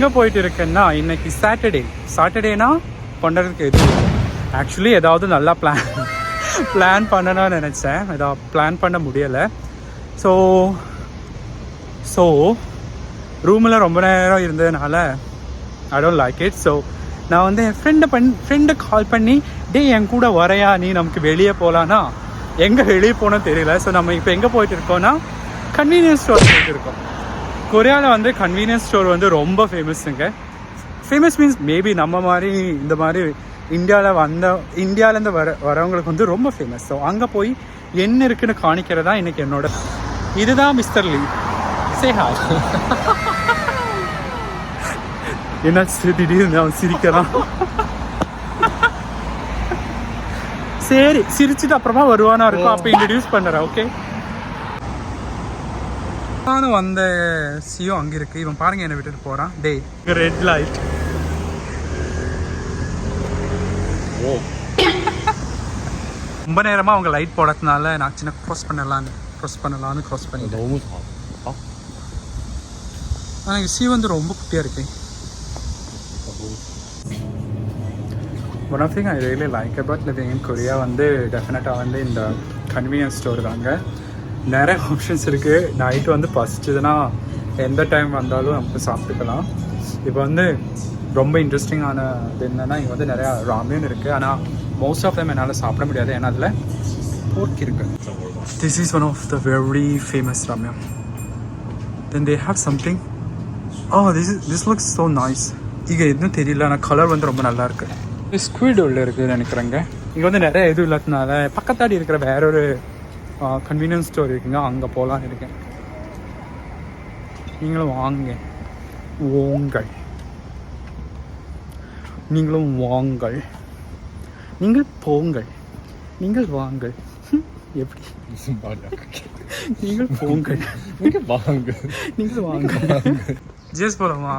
எங்கே போயிட்டு இருக்கேன்னா இன்னைக்கு சாட்டர்டேனா பண்ணுறதுக்கு எது ஆக்சுவலி ஏதாவது நல்லா பிளான் பண்ணணும்னு நினச்சேன். ஏதாவது பிளான் பண்ண முடியலை. ஸோ ரூமில் ரொம்ப நேரம் இருந்ததுனால I don't like it. So நான் வந்து என் ஃப்ரெண்டை கால் பண்ணி என் கூட வரையா, நீ நமக்கு வெளியே போகலான்னா எங்கே வெளியே போனோம் தெரியல. ஸோ நம்ம இப்போ எங்கே போயிட்டு இருக்கோம்னா கன்வீனியன்ஸ் ஸ்டோர் போயிட்டு இருக்கோம். கொரியாவில் வந்து கன்வீனியன்ஸ் ஸ்டோர் வந்து ரொம்ப ஃபேமஸுங்க. ஃபேமஸ் மீன்ஸ் மேபி நம்ம மாதிரி இந்த மாதிரி இந்தியாவிலேருந்து வரவங்களுக்கு வந்து ரொம்ப ஃபேமஸ். ஸோ அங்கே போய் என்ன இருக்குன்னு காணிக்கிறதா இன்றைக்கி என்னோட. இதுதான் மிஸ்டர் லீ. Say hi. என்ன திடீர்னு அவன் சிரிக்கிறான். சரி, சிரிச்சுட்டு அப்புறமா வருவானா இருக்கும், அப்போ இன்ட்ரடியூஸ் பண்ணுறேன். ஓகே, நானும் வந்த சியோ அங்கே இருக்குது. இவன் பாருங்க என்னை விட்டுட்டு போகிறான். Red light. ரொம்ப நேரமாக அவங்க லைட் போடுறதுனால நான் சின்ன க்ராஸ் பண்ணலான்னு பண்ணிட்டேன். ஆனால் சி வந்து ரொம்ப குட்டியாக இருக்கு. One of thing I really like about living in Korea வந்து டெஃபினட்டாக வந்து இந்த கன்வீனியன்ஸ் ஸ்டோர் தாங்க. நிறைய ஆப்ஷன்ஸ் இருக்குது. நைட்டு வந்து பசிச்சதுன்னா எந்த டைம் வந்தாலும் நமக்கு சாப்பிட்டுக்கலாம். இப்போ வந்து ரொம்ப இன்ட்ரெஸ்டிங்கான இது என்னென்னா இங்கே வந்து நிறையா ராமியன் இருக்குது. ஆனால் மோஸ்ட் ஆஃப் டைம் என்னால் சாப்பிட முடியாது, ஏன்னா அதில் போர்க் இருக்குது. This is one of the very famous ramyeon. Then they have something. This looks so nice. இங்கே எதுவும் தெரியல, ஆனால் கலர் வந்து ரொம்ப நல்லா இருக்குது. ஸ்குவிட் உள்ள இருக்குதுன்னு நினைக்கிறேங்க. இங்கே வந்து நிறைய எதுவும் இல்லாததுனால பக்கத்தாடி இருக்கிற வேற ஒரு கன்வீனியன்ஸ் ஸ்டோர் இருக்குங்க, அங்கே போகலான்னு இருக்கேன். நீங்களும் வாங்க, நீங்களும் வாங்கள், நீங்கள் போங்கள், நீங்கள் வாங்கள். எப்படி நீங்கள் போங்கள், நீங்கள் வாங்க, நீங்கள் வாங்க. ஜேஸ் போலாமா?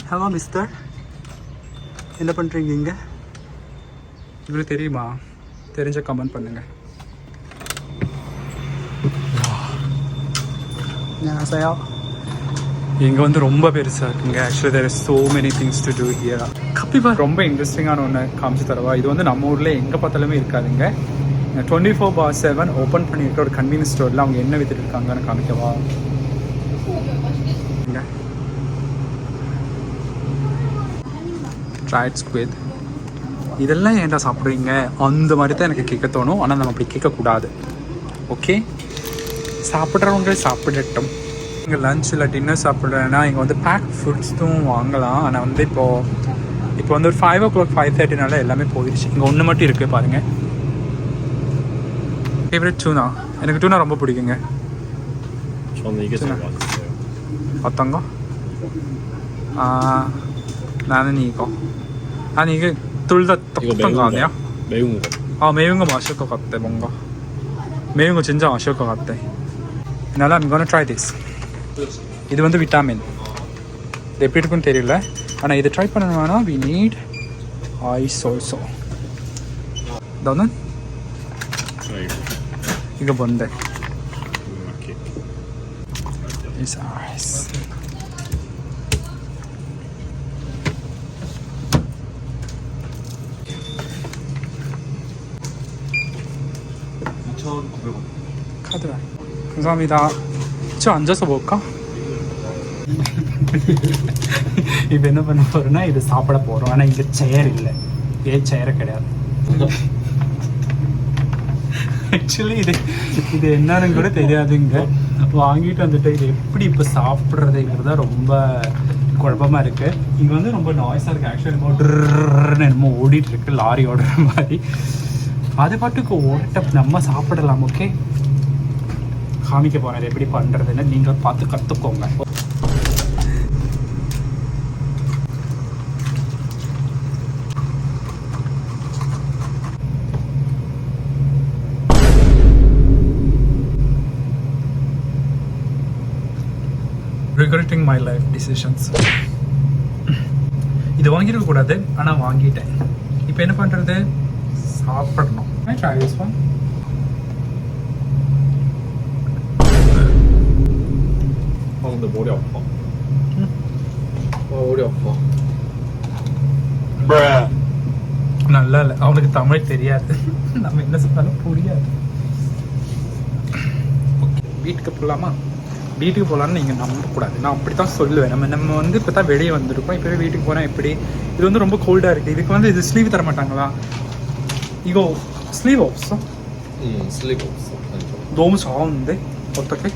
ஹலோ மிஸ்டர், என்ன பண்ணுறீங்க இங்கே? உங்களுக்கு தெரியுமா? தெரிஞ்ச கமெண்ட் பண்ணுங்க. இங்கே வந்து ரொம்ப பெருசாக இருக்குங்க. Actually there is so many things to do here. கண்டிப்பாக ரொம்ப இன்ட்ரெஸ்டிங்கான ஒன்று காமிச்சு தரவா. இது வந்து நம்ம ஊரில் எங்கே பார்த்தாலுமே இருக்காதுங்க. 24/7 ஓப்பன் பண்ணியிருக்க ஒரு கன்வீனியன்ஸ் ஸ்டோரில் அவங்க என்ன வித்துட்டு இருக்காங்கன்னு காமிக்கவா? Tried squid. இதெல்லாம் ஏன்டா சாப்பிட்றீங்க அந்த மாதிரி தான் எனக்கு கேட்க தோணும். ஆனால் நம்ம அப்படி கேட்கக்கூடாது. ஓகே, சாப்பிட்றவங்க சாப்பிடட்டும். இங்கே லன்ச் இல்லை டின்னர் சாப்பிட்றேன்னா இங்கே வந்து பேக் ஃபுட்ஸும் வாங்கலாம். ஆனால் வந்து இப்போ வந்து ஒரு 5 o'clock 5:30 எல்லாமே போயிடுச்சு. இங்கே ஒன்று மட்டும் இருக்குது பாருங்கள். ஃபேவரட் டூனா. எனக்கு டூனா ரொம்ப பிடிக்குங்க. 어떤 거? 나는 이거. 아니 이게 둘 다 똑같은 거 아니야? 매운 거. 매운 거 맛있을 것 같아. 뭔가 매운 거 진짜 맛있을 것 같아. Now I'm gonna try this. இது வந்து விட்டாமின். இது எப்படி இருக்குன்னு தெரியல. ஆனால் இதை ட்ரை பண்ணணும்னா we need ice also. 너는? 이거 뭔데? It's ice. 카드라. 감사합니다. 저 앉아서 먹을까? இப்போ என்ன பண்ண போகிறோன்னா இது சாப்பிட போகிறோம். ஆனால் இங்கே சேர் இல்லை, சேரை கிடையாது. ஆக்சுவலி இது என்னன்னு கூட தெரியாதுங்க. வாங்கிட்டு வந்துட்டு இது எப்படி இப்போ சாப்பிட்றதுங்கிறது ரொம்ப குழப்பமாக இருக்குது. இங்கே வந்து ரொம்ப நாய்ஸாக இருக்குது. ஆக்சுவலி என்னமோ ஓடிட்டுருக்கு, லாரி ஓடுற மாதிரி. அது பாட்டுக்கு ஓட்ட நம்ம சாப்பிடலாம். ஓகே, காமிக்க போகிறேன் அது எப்படி பண்ணுறதுன்னு. நீங்கள் பார்த்து கற்றுக்கோங்க. regretting my life decisions. இது வாங்கிருக்க கூடாது, ஆனால் வாங்கிட்டேன். இப்போ என்ன பண்ணுறது? சாப்பிடணும். I try this one. 근데 머리 아파. 머리 아파. நல்லா இல்லை, அவனுக்கு தமிழ் தெரியாது, நம்ம என்ன சொன்னாலும் புரியாது. வீட்டுக்கு போகலாமா? வீட்டுக்கு போகலான்னு நீங்கள் நம்பக்கூடாது, நான் அப்படி தான் சொல்லுவேன். நம்ம வந்து இப்போ தான் வெளியே வந்திருக்கோம், இப்போவே வீட்டுக்கு போனால் எப்படி? இது வந்து ரொம்ப கோல்டாக இருக்குது, இதுக்கு வந்து இது ஸ்லீவ் தர மாட்டாங்களா? 이거 슬리브 없어? 슬리브 없어. 너무 좋은데? 어떡해?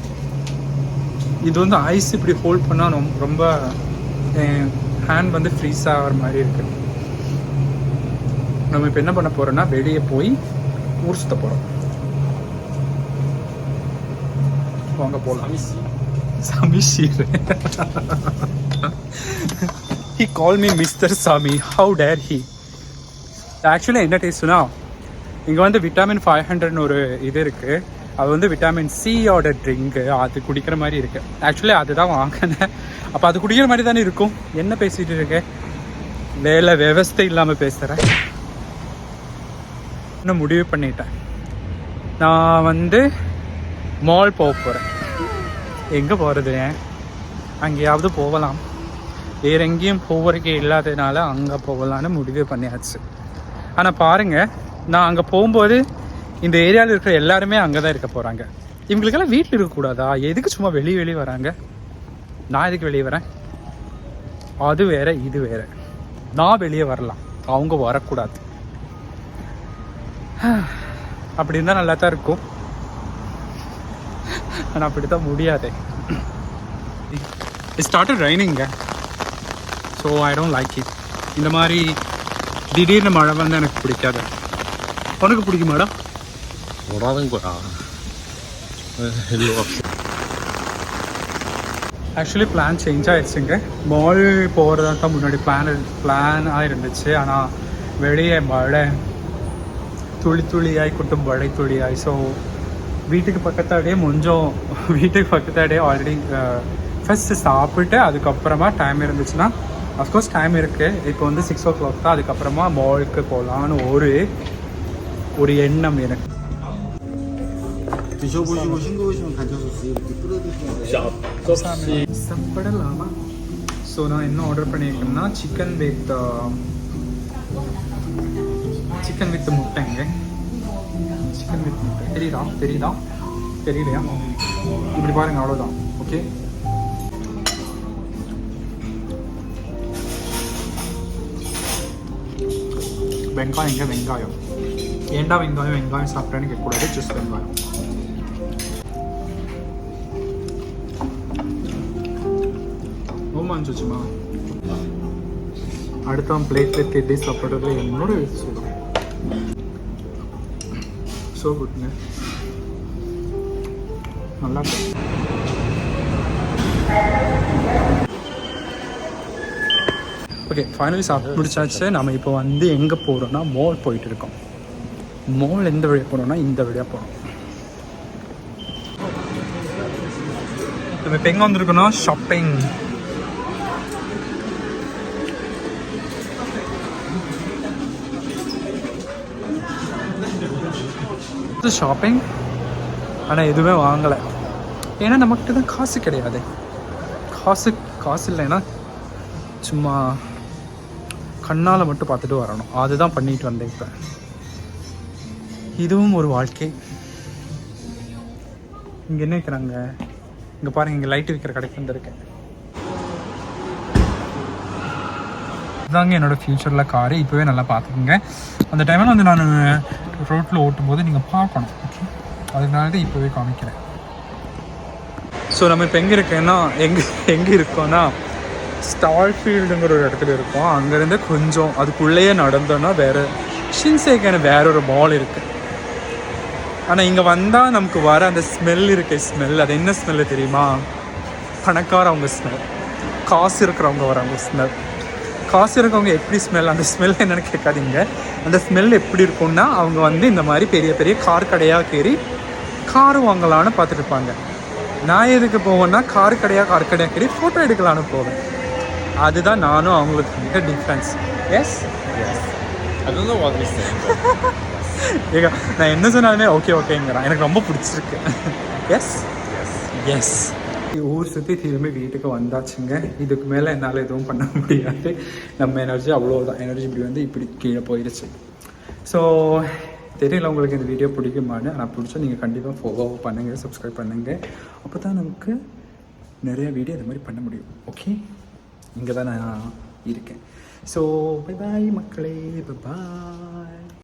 இது வந்து ஐஸ் இப்படி ஹோல்ட் பண்ணால் ரொம்ப ஹேண்ட் வந்து ஃப்ரீஸ் ஆகிற மாதிரி இருக்கு. நம்ம இப்போ என்ன பண்ண போகிறோன்னா வெளியே போய் ஊர் சுத்த போகிறோம். வாங்க போகலாம். சமிஷீர். He called me Mr. Sami. How dare he? ஆக்சுவலாக என்ன டேஸ்ட்னா, இங்கே வந்து விட்டாமின் 500ன்னு ஒரு இது இருக்குது, அது வந்து விட்டாமின் சியோட ட்ரிங்க்கு, அது குடிக்கிற மாதிரி இருக்குது. ஆக்சுவலி அதுதான் வாங்கினேன். அப்போ அது குடிக்கிற மாதிரி தானே இருக்கும். என்ன பேசிகிட்டு இருக்கேன், வேலை விவஸ்தை இல்லாமல் பேசுகிறேன். இன்னும் முடிவு பண்ணிட்டேன், நான் வந்து மால் போக போகிறேன். எங்கே போகிறது? அங்கேயாவது போகலாம், வேறு எங்கேயும் போகிறதுக்கே இல்லாததுனால அங்கே போகலான்னு முடிவு பண்ணியாச்சு. ஆனால் பாருங்கள், நான் அங்கே போகும்போது இந்த ஏரியாவில் இருக்கிற எல்லாருமே அங்கே தான் இருக்க போகிறாங்க. இவங்களுக்கெல்லாம் வீட்டில் இருக்கக்கூடாதா? எதுக்கு சும்மா வெளியே வராங்க? நான் எதுக்கு வெளியே வரேன்? அது வேற இது வேற. நான் வெளியே வரலாம், அவங்க வரக்கூடாது. அப்படி இருந்தால் நல்லா தான் இருக்கும், ஆனால் அப்படி தான் முடியாது. It started raining, so I don't like it. இந்த மாதிரி திடீர்னு மழை வந்து எனக்கு பிடிக்காது. உனக்கு பிடிக்குமாடா? 뭐라는 거야? 일로 갑시다. ஆக்சுவலி பிளான் சேஞ்ச் ஆகிடுச்சுங்க. மால் போகிறதா தான் முன்னாடி பிளானாக இருந்துச்சு. ஆனால் வெளியே மழை துளியாய் கொட்டும் மழை துளியாய். ஸோ வீட்டுக்கு பக்கத்தாடியே வீட்டுக்கு பக்கத்தாடியே ஆல்ரெடி ஃபஸ்ட்டு சாப்பிட்டு அதுக்கப்புறமா டைம் இருந்துச்சுன்னா, அஃப்கோர்ஸ் டைம் இருக்குது, இப்போ வந்து 6 o'clock தான், அதுக்கப்புறமா மாலுக்கு போகலான்னு ஒரு எண்ணம் எனக்கு. 드셔보시고 싱거우시면 간장소스 이렇게 뿌려드시면 சாப்பிடலாமா? ஸோ நான் என்ன ஆர்டர் பண்ணியிருக்கேன்னா சிக்கன் வித் முட்டைங்க. சிக்கன் வித் முட்டை தெரியுதா தெரியலையா? இப்படி பாருங்க, அவ்வளோதான். ஓகே, வெங்காயம் ஏண்டா வெங்காயம் சாப்பிட்றேன்னு கேட்கக்கூடாது, ஜஸ்ட் வெங்காயம். ரொம்ப அனுப்பிச்சுமா அடுத்தவன் பிளேட்டில் தேடி சாப்பிட்றது என்னோட சொல்லுவேன். ஸோ குட்ங்க, நல்லா இருக்கு. ஓகே, ஃபைனலி சாப்பிட்டு முடிச்சாச்சு. நம்ம இப்போ வந்து எங்கே போகிறோன்னா மால் போயிட்டு இருக்கோம். மால் எந்த வழியாக போகிறோன்னா இந்த வழியாக போகிறோம். நம்ம இப்போ எங்கே வந்திருக்கோன்னா ஷாப்பிங். ஷாப்பிங் ஆனால் எதுவுமே வாங்கலை, ஏன்னா நம்மகிட்ட தான் காசு கிடையாது. காசு இல்லைன்னா சும்மா கண்ணால் மட்டும் பார்த்துட்டு வரணும், அதுதான் பண்ணிட்டு வந்தேன். இப்போ இதுவும் ஒரு வாழ்க்கை. இங்கே என்ன வைக்கிறாங்க? இங்கே பாருங்கள், இங்கே லைட்டு விற்கிற கடைக்கு வந்துருக்கேன். இதுதாங்க என்னோடய ஃப்யூச்சரில் காரு. இப்போவே நல்லா பார்த்துக்குங்க. அந்த டைமில் வந்து நான் ரோட்டில் ஓட்டும் போது நீங்கள் பார்க்கணும். ஓகே, அதனால தான் இப்போவே காமிக்கிறேன். ஸோ நம்ம இப்போ எங்கே இருக்கேன்னா எங்கே இருக்கோன்னா ஸ்டால்ஃபீல்டுங்கிற ஒரு இடத்துல இருக்கோம். அங்கேருந்து கொஞ்சம் அதுக்குள்ளேயே நடந்தோன்னா வேறு ஷின்சேக்கான வேற ஒரு மால் இருக்குது. ஆனால் இங்கே வந்தால் நமக்கு வர அந்த ஸ்மெல் ஸ்மெல், அது என்ன ஸ்மெல்லு தெரியுமா? பணக்காரவங்க ஸ்மெல், காசு இருக்கிறவங்க வரவங்க ஸ்மெல். காசு இருக்கவங்க எப்படி ஸ்மெல், அந்த ஸ்மெல் என்னென்னு கேட்காதீங்க. அந்த ஸ்மெல் எப்படி இருக்கும்னா, அவங்க வந்து இந்த மாதிரி பெரிய பெரிய கார் கடையாக கேறி கார் வாங்கலான்னு பார்த்துருப்பாங்க. நான் எதுக்கு போவேன்னா கார் கடையாக கேறி ஃபோட்டோ எடுக்கலான்னு போவேன். அதுதான் நானும் அவங்களுக்கு difference. Yes I don't know what we're saying. ஏங்க, நான் என்ன சொன்னாலுமே ஓகேங்கிறான். எனக்கு ரொம்ப பிடிச்சிருக்கு. எஸ் ஊர் சுற்றி திரும்பி வீட்டுக்கு வந்தாச்சுங்க. இதுக்கு மேலே என்னால் எதுவும் பண்ண முடியாது. நம்ம எனர்ஜி அவ்வளோதான். எனர்ஜி இப்படி வந்து இப்படி கீழே போயிடுச்சு. ஸோ தெரியல உங்களுக்கு இந்த வீடியோ பிடிக்குமான்னு. ஆனால் பிடிச்சா நீங்கள் கண்டிப்பாக ஃபாலோ பண்ணுங்கள், சப்ஸ்கிரைப் பண்ணுங்கள். அப்போ தான் நமக்கு நிறைய வீடியோ இது மாதிரி பண்ண முடியும். ஓகே, இங்கே தான் நான் இருக்கேன். ஸோ பை பாய் மக்களே, பை பாய்.